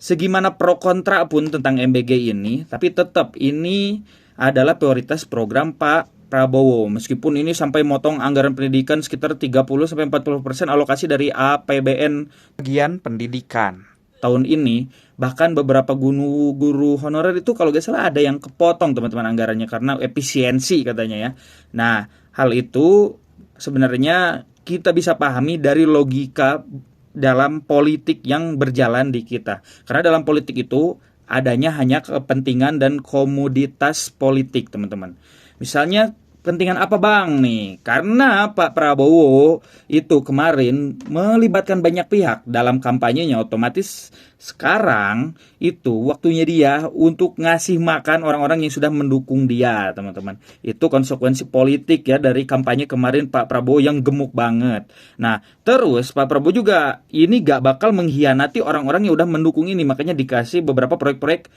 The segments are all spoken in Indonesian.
Segimana pro kontra pun tentang MBG ini, tapi tetap ini adalah prioritas program Pak Prabowo. Meskipun ini sampai motong anggaran pendidikan sekitar 30-40% alokasi dari APBN bagian pendidikan. Tahun ini bahkan beberapa guru honorer itu kalau gak salah ada yang kepotong teman-teman anggarannya karena efisiensi katanya ya. Nah, hal itu sebenarnya kita bisa pahami dari logika dalam politik yang berjalan di kita. Karena dalam politik itu adanya hanya kepentingan dan komoditas politik, teman-teman. Misalnya kepentingan apa bang nih? Karena Pak Prabowo itu kemarin melibatkan banyak pihak dalam kampanyenya, otomatis sekarang itu waktunya dia untuk ngasih makan orang-orang yang sudah mendukung dia, teman-teman. Itu konsekuensi politik ya dari kampanye kemarin Pak Prabowo yang gemuk banget. Nah, terus Pak Prabowo juga ini gak bakal mengkhianati orang-orang yang udah mendukung ini, makanya dikasih beberapa proyek-proyek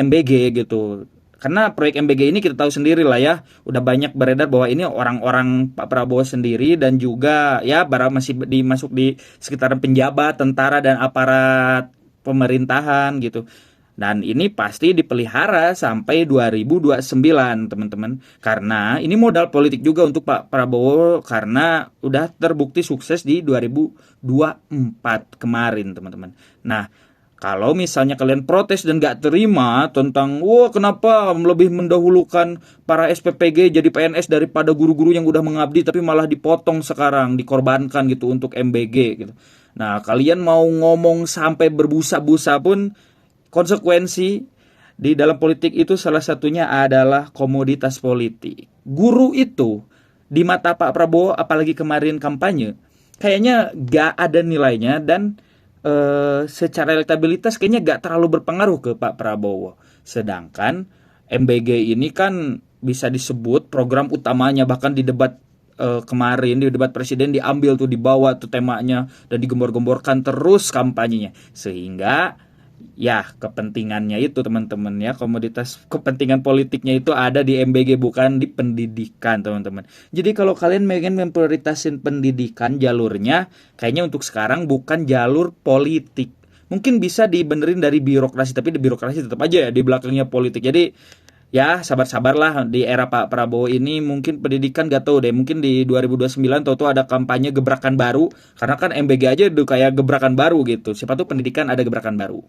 MBG gitu. Karena proyek MBG ini kita tahu sendiri lah ya, udah banyak beredar bahwa ini orang-orang Pak Prabowo sendiri dan juga ya barang masih dimasuk di sekitaran penjabat, tentara dan aparat pemerintahan gitu. Dan ini pasti dipelihara sampai 2029 teman-teman. Karena ini modal politik juga untuk Pak Prabowo karena udah terbukti sukses di 2024 kemarin teman-teman. Nah, kalau misalnya kalian protes dan gak terima tentang wah kenapa lebih mendahulukan para SPPG jadi PNS daripada guru-guru yang udah mengabdi tapi malah dipotong sekarang, dikorbankan gitu untuk MBG gitu. Nah, kalian mau ngomong sampai berbusa-busa pun konsekuensi di dalam politik itu salah satunya adalah komoditas politik. Guru itu di mata Pak Prabowo apalagi kemarin kampanye kayaknya gak ada nilainya dan secara elektabilitas kayaknya gak terlalu berpengaruh ke Pak Prabowo. Sedangkan MBG ini kan bisa disebut program utamanya, bahkan di debat kemarin di debat presiden diambil tuh, dibawa tuh temanya dan digembor-gemborkan terus kampanyenya. Sehingga ya kepentingannya itu teman-teman ya, komoditas kepentingan politiknya itu ada di MBG bukan di pendidikan teman-teman. Jadi kalau kalian pengen memprioritasin pendidikan jalurnya, kayaknya untuk sekarang bukan jalur politik. Mungkin bisa dibenerin dari birokrasi, tapi di birokrasi tetap aja ya di belakangnya politik. Jadi ya sabar-sabarlah di era Pak Prabowo ini, mungkin pendidikan gak tahu deh, mungkin di 2029 tahu-tahu ada kampanye gebrakan baru karena kan MBG aja udah kayak gebrakan baru gitu. Siapa tuh pendidikan ada gebrakan baru.